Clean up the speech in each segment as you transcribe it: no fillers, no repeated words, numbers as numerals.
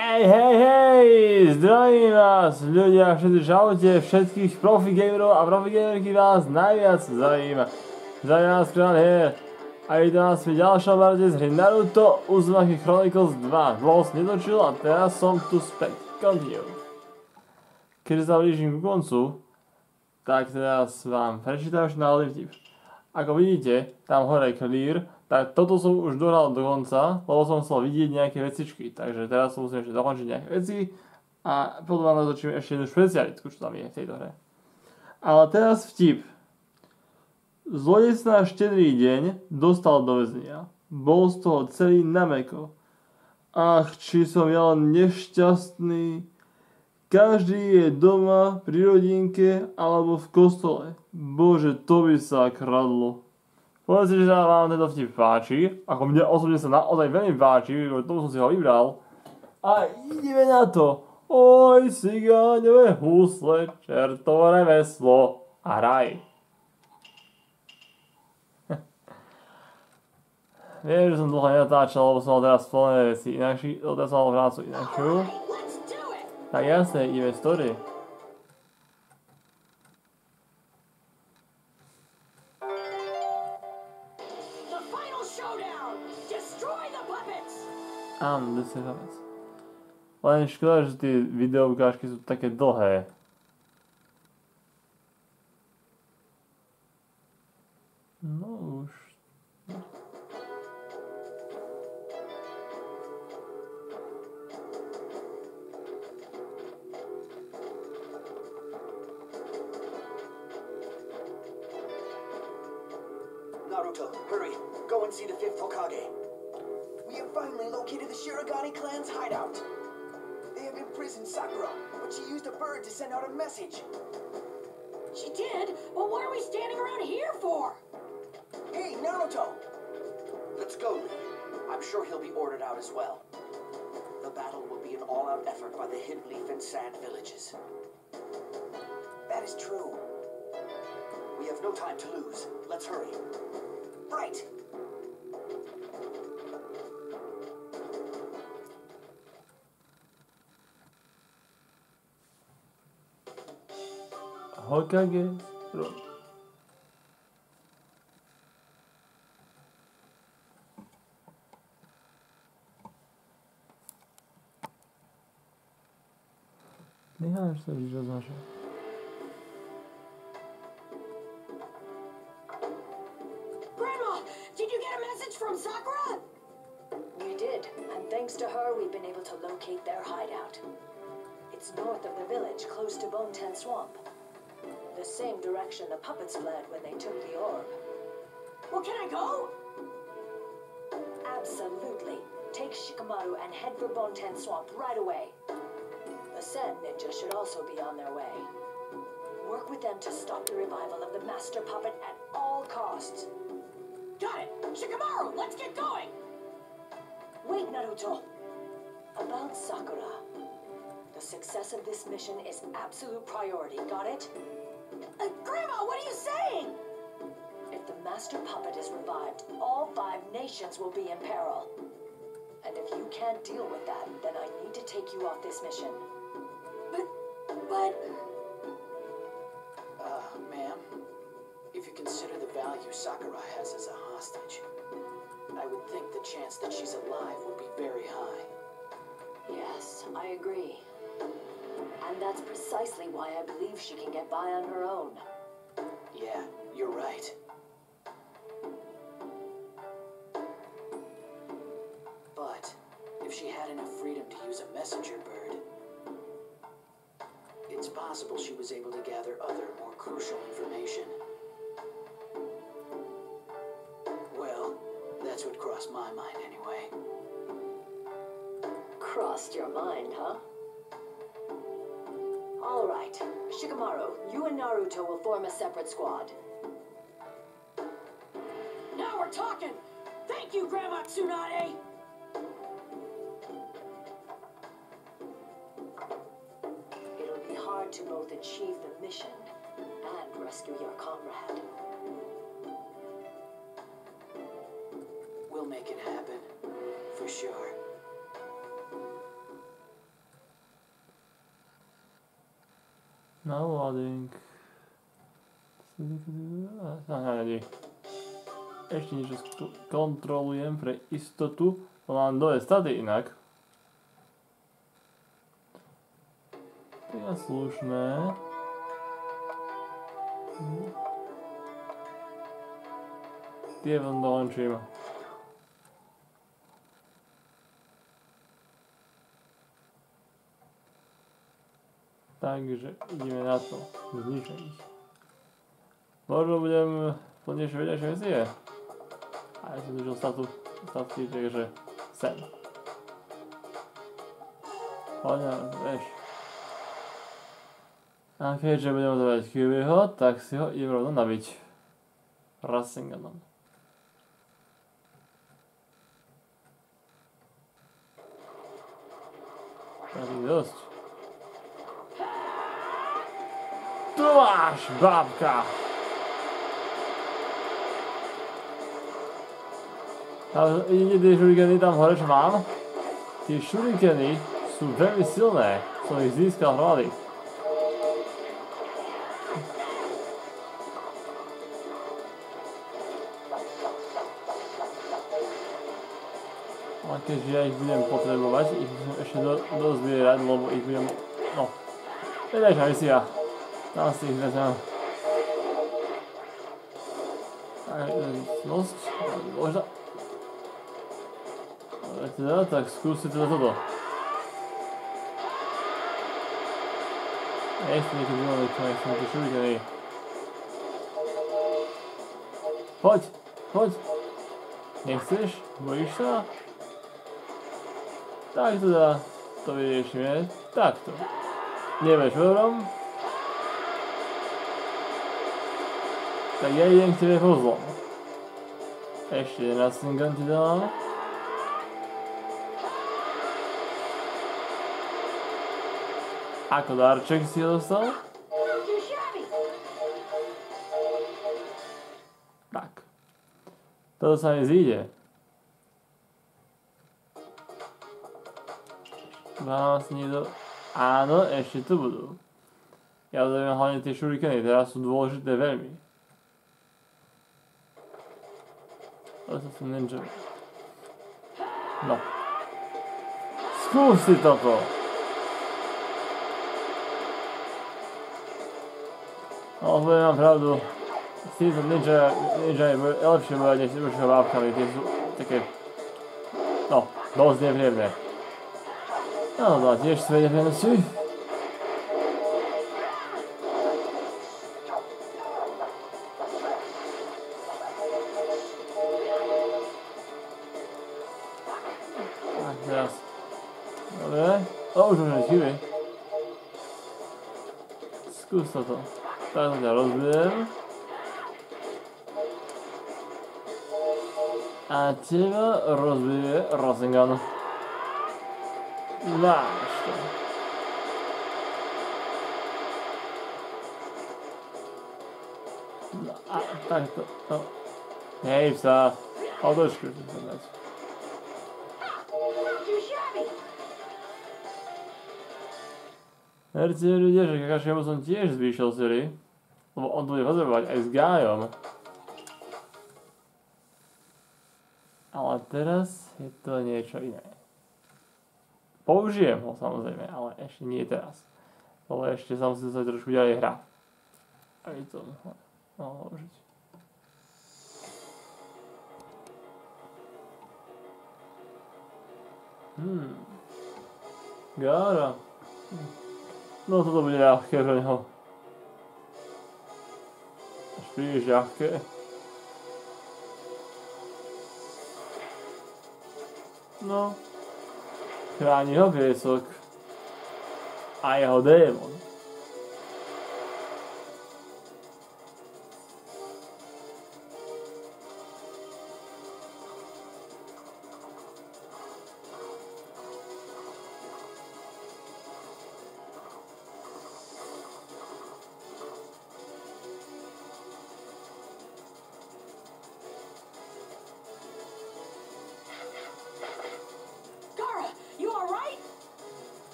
Hej, zdravím vás, ľudia, všetci čaute, všetkých profi gamerov a profi gamerky vás najviac zaujíma. Zdravím vás, Kran hier. A je to nás pri ďalšom parte z hry Naruto Uzumaki Chronicles 2. Dlho som netočil a teraz som tu späť. Continue. Keďže sa blížim k koncu, tak teraz vám prečítam ešte náhodný vtip. Ako vidíte, tam hore clear, tak toto som už dohral do konca, lebo som chcel vidieť nejaké vecičky. Takže teraz som musím ešte dokončiť nejaké veci a potom vám natočím ešte jednu špecialitku, čo tam je v tejto hre. Ale teraz vtip. Zlodej sa na štedrý deň dostal do väzenia. Bol z toho celý nameko. Ach, či som ja len nešťastný. Každý je doma, pri rodinke alebo v kostole. Bože, to by sa kradlo. Povedzte, že sa vám tento vtip páči. Ako mne osobne sa naozaj veľmi páči, tomu som si ho vybral. A ideme na to. Oj, cigáňové husle, čertovo remeslo a hraj. Viem, že som dlho nenatáčal, lebo som mal teraz plné veci inakší, teraz som mal prácu inakšiu. Tak jasne, ideme story. Áno, to je vec. Len škoda, že tie videoukážky sú také dlhé. No už. Naruto, hurry. Go and see the 5th Hokage. We have finally located the Shirogane clan's hideout. They have imprisoned Sakura, but she used a bird to send out a message. She did? Well, what are we standing around here for? Hey, Naruto! Let's go, Lee. I'm sure he'll be ordered out as well. The battle will be an all-out effort by the Hidden Leaf and Sand villages. That is true. We have no time to lose. Let's hurry. Right! Hokage. Necháš sa vždy roznášať. Grandma, did you get a message from Sakura? We did, and thanks to her, we've been able to locate their hideout. It's north of the village, close to Bonten Swamp. The same direction the puppets fled when they took the orb. Well, can I go? Absolutely. Take Shikamaru and head for Bonten Swamp right away. The Sen ninja should also be on their way. Work with them to stop the revival of the Master Puppet at all costs. Got it! Shikamaru, let's get going! Wait, Naruto. About Sakura. The success of this mission is absolute priority, got it? Grandma, what are you saying? If the Master Puppet is revived, all 5 nations will be in peril. And if you can't deal with that, then I need to take you off this mission. But... Ma'am, if you consider the value Sakura has as a hostage, I would think the chance that she's alive would be very high. Yes, I agree. And that's precisely why I believe she can get by on her own. Yeah, you're right. But if she had enough freedom to use a messenger bird, it's possible she was able to gather other, more crucial information. Well, that's what crossed my mind anyway. Crossed your mind, huh? All right. Shikamaru, you and Naruto will form a separate squad. Now we're talking! Thank you, Grandma Tsunade! It'll be hard to both achieve the mission and rescue your comrade. We'll make it happen. For sure. No loading. Ešte niečo kontrolujem pre istotu. Mám dole staty inak. To je slušné. Tie vám dolenčím. Takže ideme na to. Zničených. Možno budem plnejšie vedľajšie misie. A ja som držal statky, takže sem. Poďme, vieš. A keďže budeme dávať Kiwiho, tak si ho idem rovno nabiť. Rasenganom. Takže dosť. Tu máš, babka! A vidíte tie šurikeny tam hore, čo mám? Tie šurikeny sú veľmi silné. Som ich získal hromady. A keďže ja ich budem potrebovať, ich musím ešte dozbierať, lebo ich budem... No. Vedajšia misia. Tam si ich vezmem. Dosť. Možno. Teda, tak skúste teda toto. Ešte niekedy máme, čo nechcem tie šurikeny. Poď, poď. Nechceš? Bojíš sa? Tak teda, to vyriešime takto. Nevieš vorom? Tak ja idem k tebe pozlom. Ešte jeden Rasengan ti dám. Ako darček si ho dostal? Tak. Toto sa mi zíde. 12 niekto... Áno, ešte tu budú. Ja doviem hlavne tie šurikeny, teraz sú dôležité veľmi. To sú ninja. No. Skús si toto! No, poviem vám pravdu. S týmto ninja je lepšie bojať než s ručnými bábkami, tie sú také... No, dosť nepríjemné. No, to tiež svoje nepríjemnosti. Tak, teraz. Dobre. Už môžeme chyby. Skús toto. Tak to ťa rozbijem. A teba rozbije Rasengan. Máš to. No a takto. No. Hej sa. Otočku si sa dať. Verte ľudia, že Kakashiemu som tiež zvýšil sily. Lebo on to bude potrebovať aj s Gájom. Ale teraz je to niečo iné. Použijem ho samozrejme, ale ešte nie teraz. Lebo ešte sa musí dostať trošku ďalej hra. Aj to mohlo užiť. Gára. No toto bude ľahké pre neho. Až príliš ľahké. No. Chráni ho piesok. A jeho démon.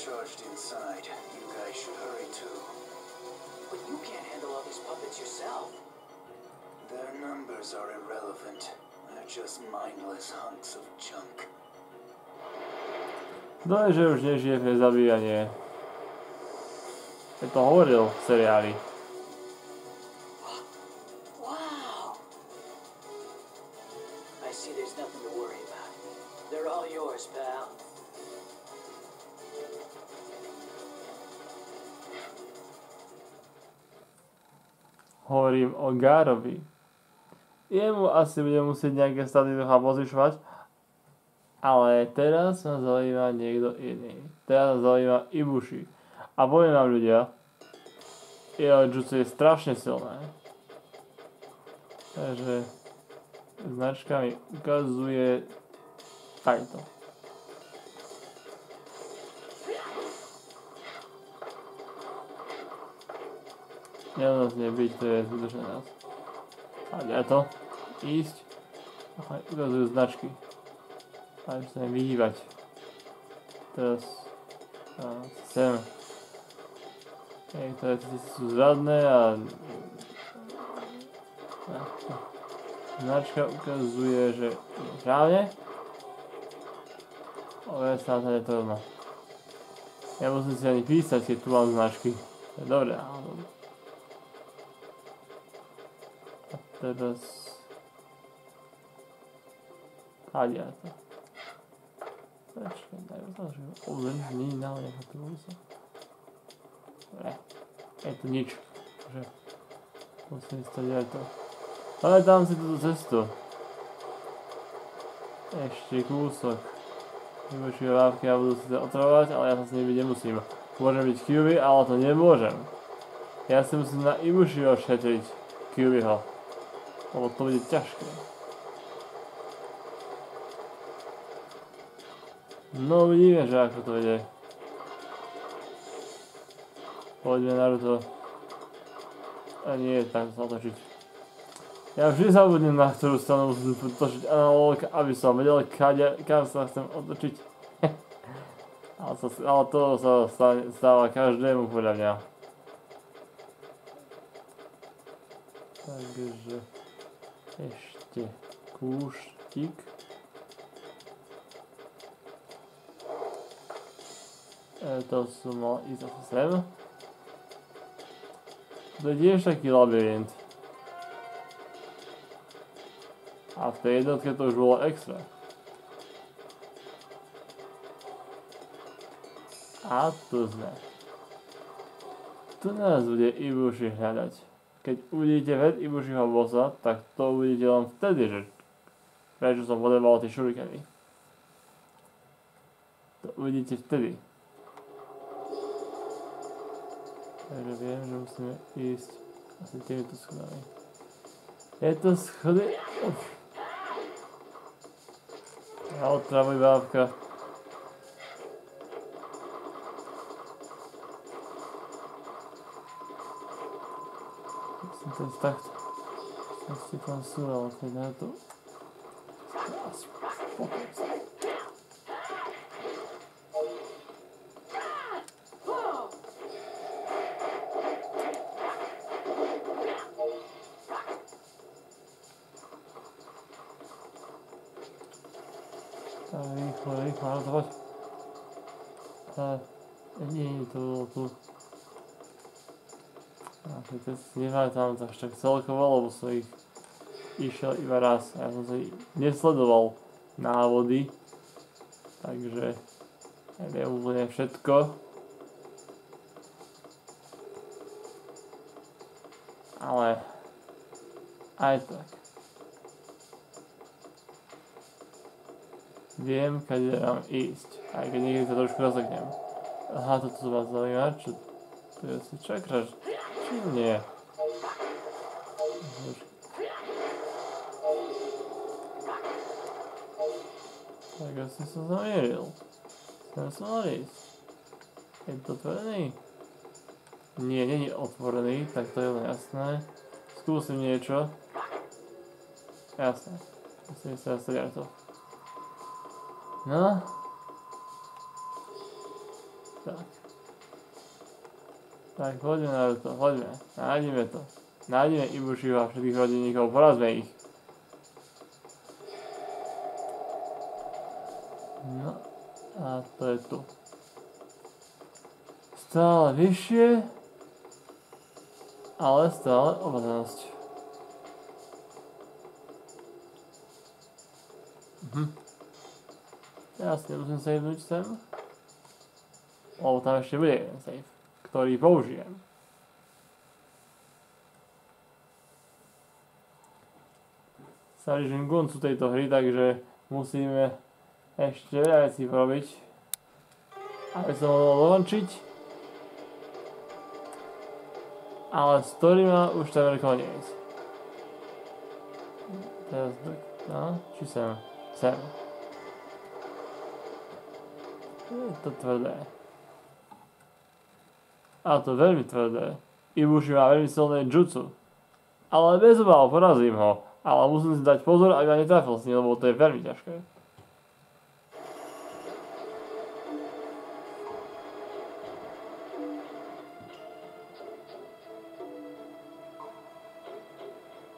charged inside. You guys should hurry too. But you can't handle all these puppets yourself. Their numbers are irrelevant. They're just mindless hunks of junk. No je, že už nežije pre zabíjanie. Je to hovoril v seriáli. Wow. I see there's nothing to worry about. They're all yours, pal. Hovorím o Garovi. Jemu asi budem musieť nejaké staty trocha pozvyšovať, ale teraz ma zaujíma niekto iný. Teraz ma zaujíma Ibushi. A poviem vám ľudia, jeho jutsu je strašne silné. Takže značka mi ukazuje takto. Nenosne byť, to je zbytočné nás. A to, ísť, ukazujú značky. Máme sa im vyhýbať. Teraz sem. Niektoré sú zradné a značka ukazuje, že správne. Ale sa to rovno. Ja musím si ani písať, keď tu mám značky. To je dobré, ale a teraz hadia to. Počkaj, dajú to, že ovlivní na nechatú sa. Dobre, je tu nič. Takže musím stať aj to. Ale dám si túto cestu. Ešte kúsok. Vybočujú lávky a budú si to otravovať, ale ja sa s nimi nemusím. Môžem byť Kyuubi, ale to nemôžem. Ja si musím na Ibushiho šetriť Kyuubiho. Lebo to bude ťažké. No uvidíme, že ako to ide. Poďme Naruto. A nie, tak sa otočiť. Ja vždy zabudnem, na ktorú stranu musím točiť analóg, aby som vedel, kam sa chcem otočiť. Ale to sa stáva každému podľa mňa. Takže ešte kúštik. To som mal ísť asi sem. To je tiež taký labyrint. A v tej jednotke to už bolo extra. A tu sme. Tu nás bude Ibushi hľadať. Keď uvidíte ved Ibushiho bossa, tak to uvidíte len vtedy, že prečo som potreboval tie šurikeny. To uvidíte vtedy. Takže viem, že musíme ísť asi týmito schodami. Je to schody... A otravuj bábka. Musím to ísť takto. Som si tam súral, keď na to... Rýchlo, ale to poď. Nie, to bolo tu. Teď si nepamätám to až tak celkovo, lebo som ich išiel iba raz. Ja som si nesledoval návody, takže neviem úplne všetko. Ale aj tak. Viem, kade mám ísť, aj keď niekedy sa trošku rozseknem. Aha, toto sa vás zaujíma, čo... To je asi čakra, či nie? Tak asi som zamieril. Sem som mal ísť. Je to otvorený? Nie, nie je otvorený, tak to je len jasné. Skúsim niečo. Jasné. Musím sa zastaviť to. No. Tak. Tak, poďme na to, poďme. Nájdeme to. Nájdeme Ibushiho a všetkých rodinníkov, porazme ich. No, a to je tu. Stále vyššie, ale stále opatrnosť. Teraz nemusím savenúť sem. Lebo tam ešte bude jeden save, ktorý použijem. Sa blížim k koncu tejto hry, takže musíme ešte veľa vecí porobiť, aby som mohol dokončiť. Ale story má už takmer koniec. Teraz no, či sem? Sem. Je to tvrdé. A to veľmi tvrdé. Ibushi má veľmi silné jutsu. Ale bez obáv porazím ho. Ale musím si dať pozor, aby ma netrafil s ním, lebo to je veľmi ťažké.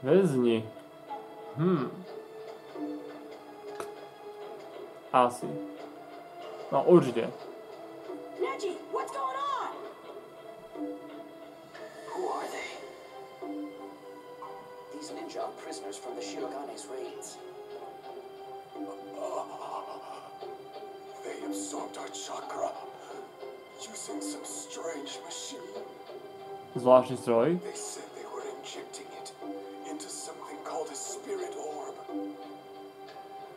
Väzni. Asi. No určite. Neji, what's going on? Who are they? These ninja are prisoners from the Shirogane's raids. They absorbed our chakra using some strange machine. Zvláštny stroj. They said they were injecting it into something called a spirit orb.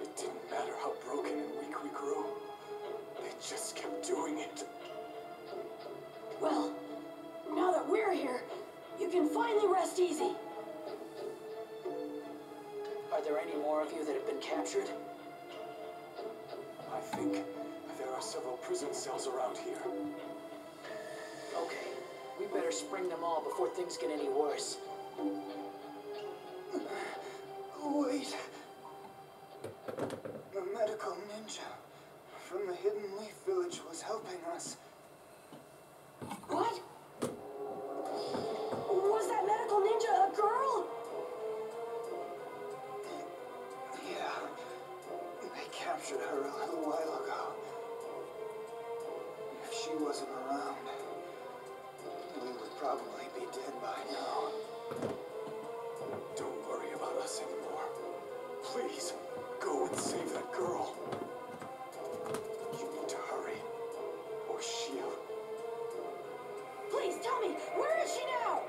It didn't matter how broken and weak we grew. They just kept doing it. Well, now that we're here, you can finally rest easy. Are there any more of you that have been captured? I think there are several prison cells around here. Okay, we better spring them all before things get any worse. Wait. The medical ninja from the Hidden Leaf Village was helping us. What? Was that medical ninja a girl? Yeah. They captured her a little while ago. If she wasn't around, we would probably be dead by now. Don't worry about us anymore. Please, go and save that girl. You need to hurry, or she'll... Please tell me, where is she now?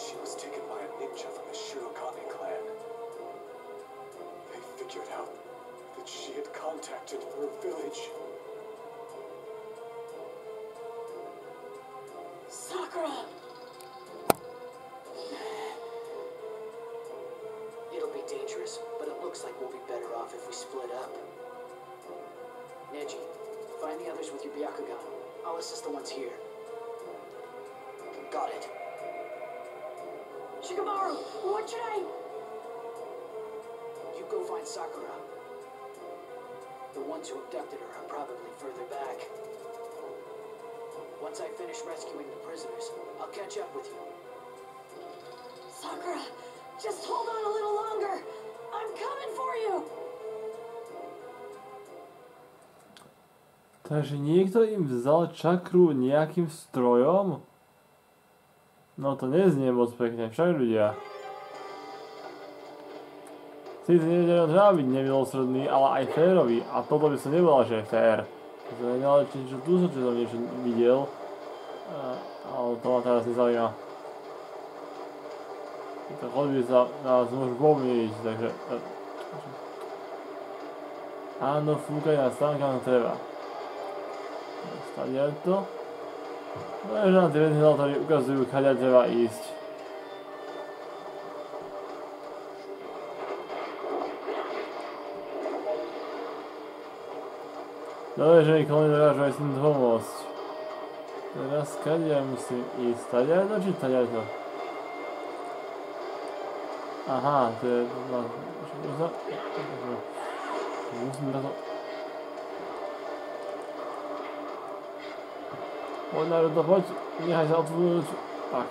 She was taken by a ninja from the Shirogane clan. They figured out that she had contacted her village. Sakura! It'll be dangerous, but it looks like we'll be better off if we split up. Neji, find the others with your Byakugan. I'll assist the ones here. Got it. Shikamaru, what should I... You go find Sakura. The ones who abducted her are probably further back. Once I finish rescuing the prisoners, I'll catch up with you. Sakura, just hold on a little longer. I'm coming for you. Takže niekto im vzal čakru nejakým strojom? No to neznie moc pekne, však ľudia. Sice nevedel treba byť nemilosrdný, ale aj férový. A toto by som nebola, že je fér. Ale čo tu som niečo videl. Ale to ma teraz nezaujíma. Tieto chodby sa nás môžu pomýliť, takže... Áno, fúkaj nás tam, kam treba. Stadiaľ to. No je, že nám tie ventilátory ukazujú, kaďa treba ísť. Dobre, že mi kolony dokážu aj s tým pomôcť. Teraz kaďa musím ísť. Stadiaľ to, či stadiaľ to? Aha, to je... Musím na to... Poď Naruto, poď. Nechaj sa odvúť. Tak.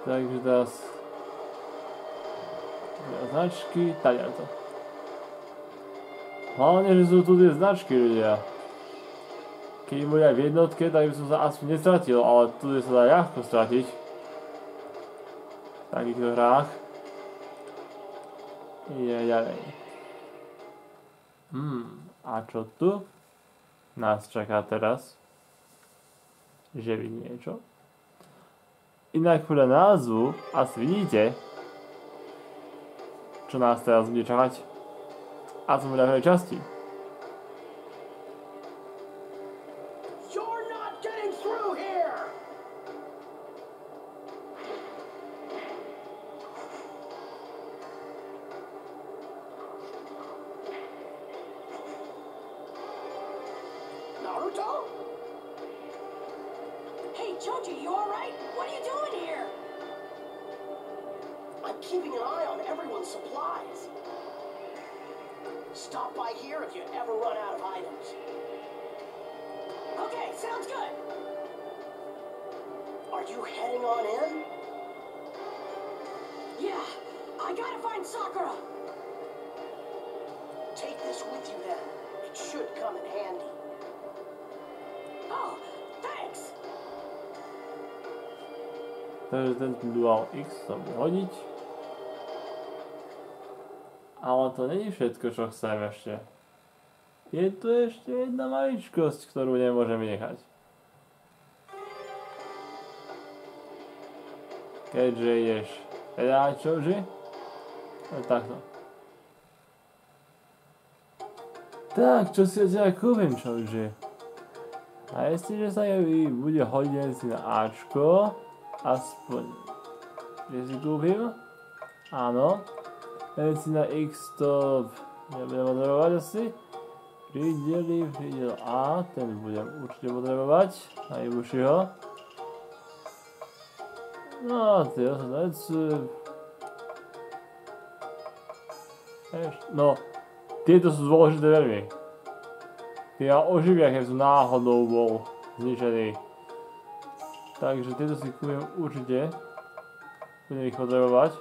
Takže teraz... značky, tady to. Hlavne, že sú tu tie značky, ľudia. Keď boli aj v jednotke, tak by som sa aspoň nestratil, ale tu sa dá ľahko stratiť. V takýchto hrách. Ideme ďalej. A čo tu? Nás čaká teraz. Že vidí niečo. Inak podľa názvu asi vidíte, čo nás teraz bude čakať. A som v ľahej časti. You're not getting through here! Naruto? Hey, Choji, you alright? What are you doing here? I'm keeping an eye on everyone's supplies. Stop by here if you ever run out of items. Okay, sounds good. Are you heading on in? Yeah, I gotta find Sakura. Take this with you then. It should come in handy. Oh, thanks. Takže ten Dual X sa bude hodiť. Ale to nie je všetko, čo chcem ešte. Je tu ešte jedna maličkosť, ktorú nemôžem vynechať. Keďže ideš pedálať, čože? Takto. Tak, čo si od teba kúpim, čože? A jestli, že sa jej bude hodiť si na Ačko, aspoň, že si kúpim? Áno. Si na X to nebudem potrebovať asi. Prídel A, ten budem určite potrebovať. Najvyššieho. No a tie ostatné veci... No, tieto sú dôležité veľmi. Tie ma oživia, keď som náhodou bol zničený. Takže tieto si kúpim určite. Budem ich potrebovať.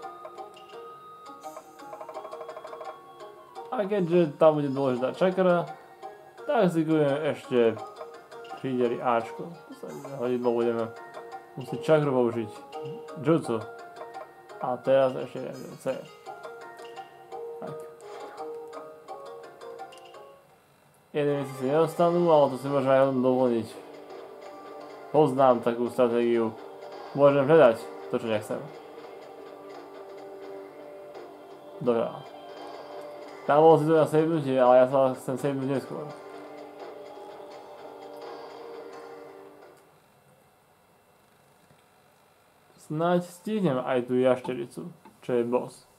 A keďže tam bude dôležitá čakra, tak si kúpim ešte prídeli Ačko. To sa hodí, lebo budeme musieť čakru použiť. Jutsu. A teraz ešte C. Tak. Jedné veci si nedostanú, ale to si môžem aj dovoliť. Poznám takú stratégiu. Môžem hľadať to, čo nechcem. Dobrá. Tam bolo si to na savenutie, ale ja sa chcem savenúť neskôr. Snáď stihnem aj tú jaštericu, čo je boss.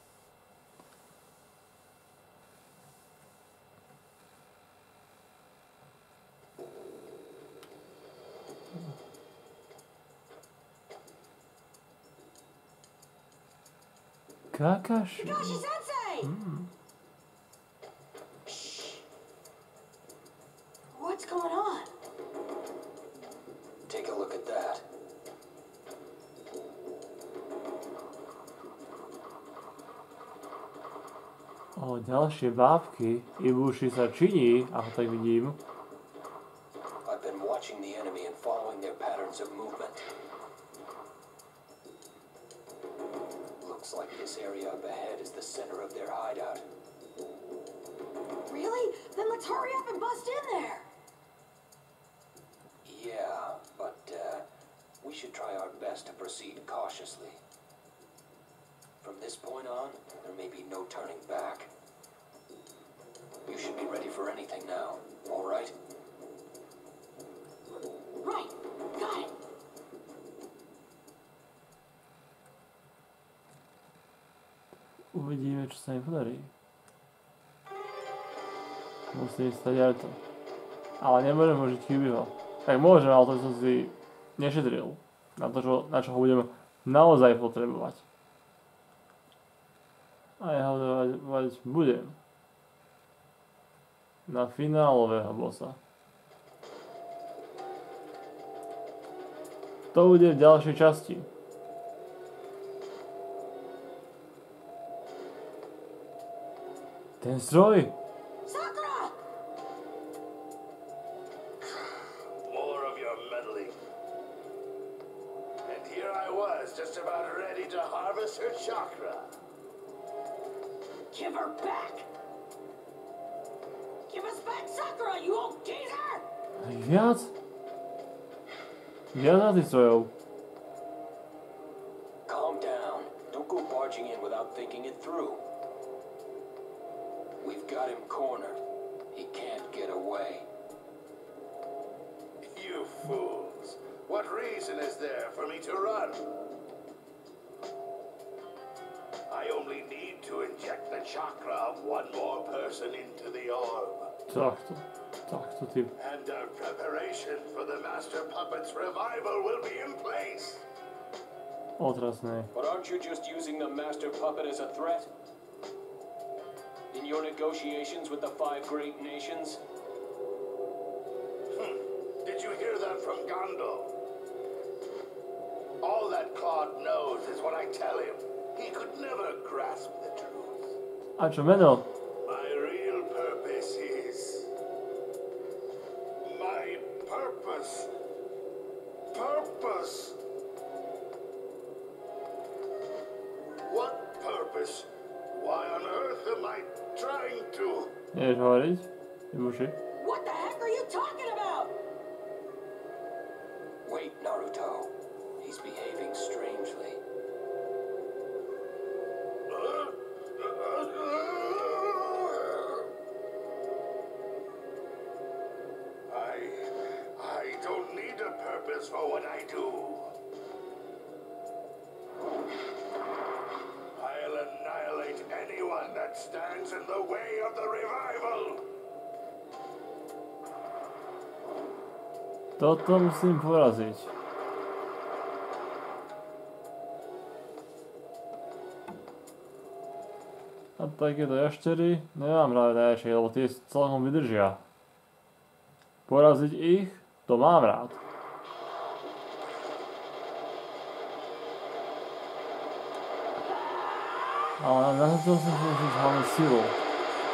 Kakashi. Kakashi-sensei! What's going on? Take a look at that. O, ďalšie bábky. Ibushi sa činí, ako tak vidím. I've been watching the enemy and following their patterns of movement. Looks like this area up ahead is the center of their hideout. Really? Then let's hurry up and bust in there. Yeah, but we should try our best to proceed cautiously. From this point on, there may be no turning back. You should be ready for anything now, all right? Right, got it. Uvidíme, čo sa mi podarí. Musím stať to. Ale nemôžem užiť Kyubiho. Tak môžem, ale to som si nešetril. Na čo ho budem naozaj potrebovať. A ja ho potrebovať budem. Na finálového bossa. To bude v ďalšej časti. Ten stroj! Sakura! More of your meddling. And here I was, just about ready to harvest her chakra. Give her back! Give us back Sakura, you old geezer! Viac? Viac na tých strojov. Calm down. Don't go barging in without thinking it through. We've got him cornered. He can't get away. You fools. What reason is there for me to run? I only need to inject the chakra of one more person into the orb. Takto ty. And our preparation for the Master Puppet's revival will be in place. Otrasné. But aren't you just using the Master Puppet as a threat? In your negotiations with the 5 great nations? Did you hear that from Gondor? All that Claude knows is what I tell him. He could never grasp the truth. A čo meno? My real purpose is... My purpose. Purpose. What purpose? Why on earth am I trying to... Nevieš hovoriť? Nebuši? What the heck are you talking about? Wait, Naruto. He's behaving strangely. I don't need a purpose for what I do. I'll annihilate anyone that stands in the way of the revival. Toto musím poraziť. A takéto jaštery nemám rád najväčšie, lebo tie celkom vydržia. Poraziť ich, to mám rád. Ale na to som použiť hlavne silu.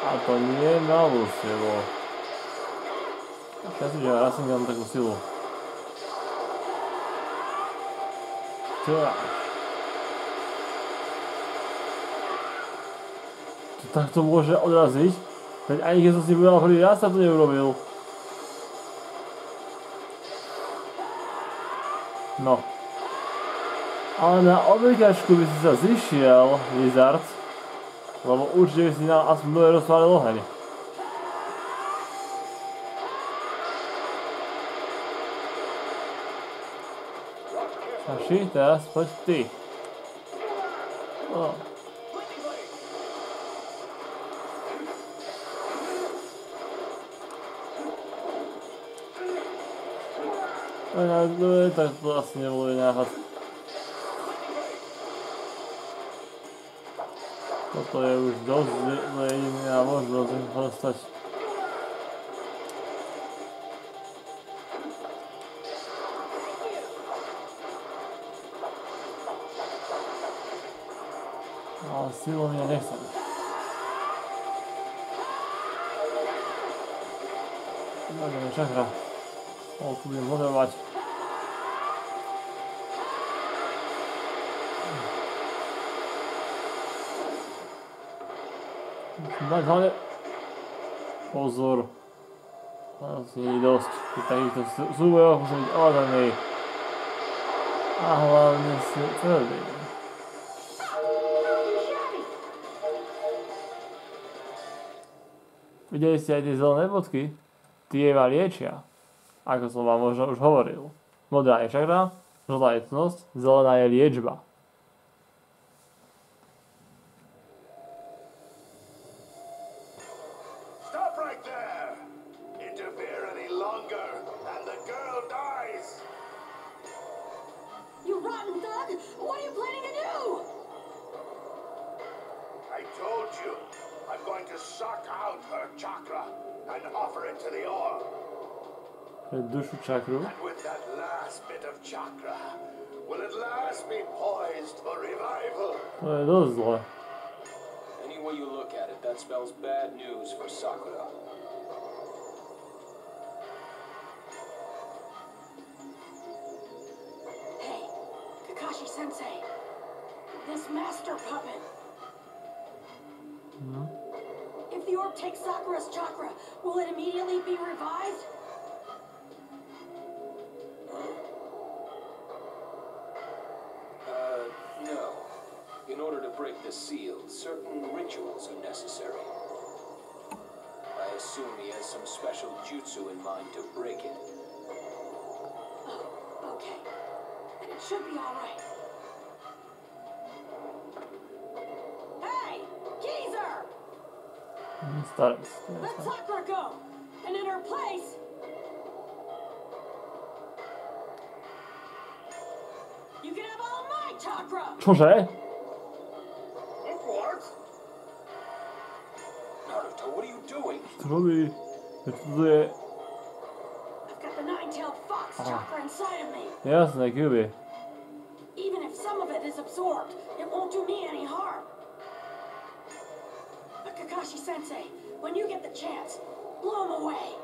A to nie je malú silu. Ja si, že raz som dám takú silu. Tak. To takto môže odraziť? Veď ani keď som si povedal prvý raz, sa to neurobil. No. Ale na obligačku by si sa zišiel, Lizard. Lebo určite by si nám aspoň dole rozpálil oheň. Naši, teraz poď ty. O. Tak to asi nebolo náhod. Toto je už dosť jediná možnosť dostať. Ale silou mňa nechcem. Ideme čakra. Tu budem moderovať. Musím dať hlavne pozor. Asi nie je dosť. Pri takýchto súbojoch musím byť ovládaný. A hlavne si tvrdý. Videli ste aj tie zelené bodky? Tie ma liečia. Ako som vám možno už hovoril. Modrá je čakra, žltá je cnosť, zelená je liečba. Stop right there! Interfere any longer, and the girl dies! You rotten thug! What are you planning to do? I told you, I'm going to suck out her chakra and offer it to the orb. Pre dušu čakru. And with that last bit of chakra, must be poised for revival. To je dosť zle. Any way you look at it, that spells bad news for Sakura. Hey, Kakashi Sensei. This master puppet. If the orb takes Sakura's chakra, will it immediately be revived? No. In order to break the seal, certain rituals are necessary. I assume he has some special jutsu in mind to break it. Oh, okay. Then it should be all right. Hey, geezer! Staré. Let Sakura go, and in her place, you can have all my chakra. Čože? What? Naruto, what are you doing? Čo robí? To je... I've got the nine-tailed fox chakra inside of me. Jasné, Kyubi. Even if some of it is absorbed, it won't do me any harm. But Kakashi Sensei, when you get the chance, blow him away.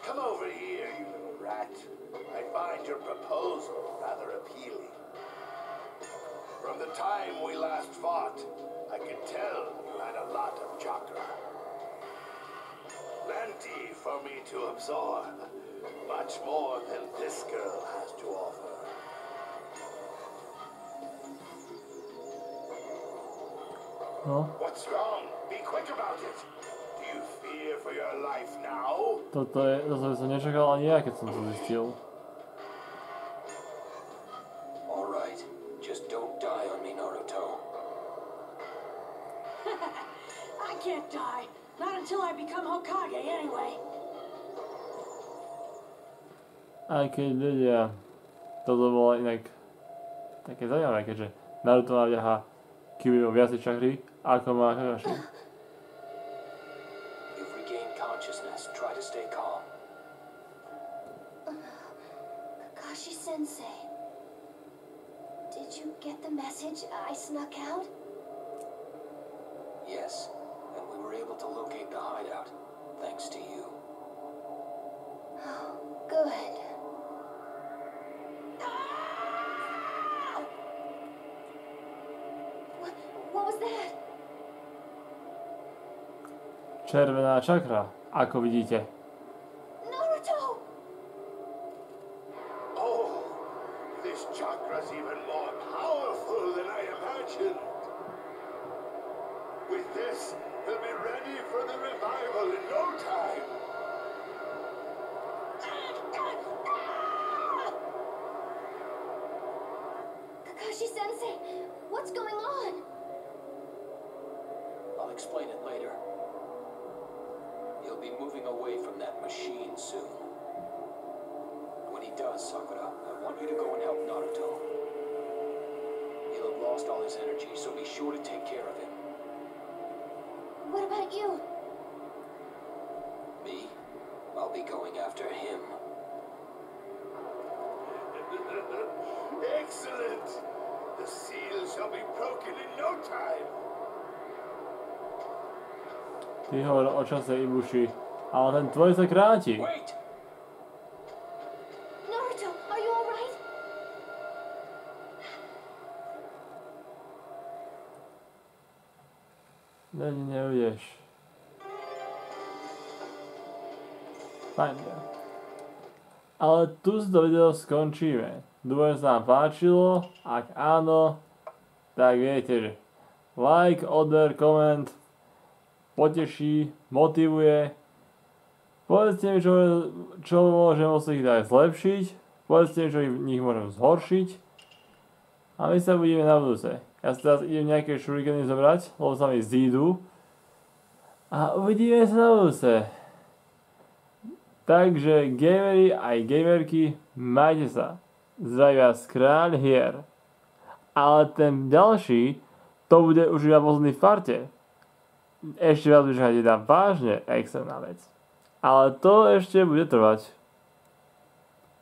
Come over here, you little rat. I find your proposal rather appealing. From the time we last fought, I can tell you had a lot of chakra. Plenty for me to absorb. Much more than this girl has to offer. No, What's wrong? Be quick about it. Do you fear for your life now? toto som nečakal ani ja, keď som to zistil. All right. Just don't die on me, Naruto. I can't die. Not until I become Hokage, anyway. Aj keď ľudia, toto bolo inak také zaujímavé, keďže Naruto naviaha Kyuubi o viacej čakry, ako má Kakashi. You've regained consciousness. Try to stay calm. Kakashi Sensei, did you get the message I snuck out? Yes, and we were able to locate the hideout, thanks to you. Oh, good. What was that? Červená čakra, ako vidíte. Naruto! Oh, this chakra's even more powerful than I imagined. With this, we'll be ready for the revival in no time. Kakashi Sensei, what's going on? I'll explain it later. He'll be moving away from that machine soon. When he does, Sakura, I want you to go and help Naruto. He'll have lost all his energy, so be sure to take care of him. What about you? Me? I'll be going after him. Excellent! The seal shall be broken in no time. Ty hovor o čase Ibushi, ale ten tvoj sa kráti. Wait! Naruto, are you alright? Neudeš. Fajn. Ale tu si to video skončíme. Dúfam, že sa vám páčilo. Ak áno, tak viete, že like, odber, koment poteší, motivuje. Povedzte mi, čo môžem od tých dať zlepšiť. Povedzte mi, čo v nich môžem zhoršiť. A my sa budeme na budúce. Ja si teraz idem nejaké šurikeny zobrať, lebo sa mi zídu. A uvidíme sa na budúce. Takže gamery aj gamerky, majte sa. Zdraví vás kráľ hier. Ale ten ďalší, to bude už iba posledný v farte. Ešte vás už dám vážne extrémna vec. Ale to ešte bude trvať.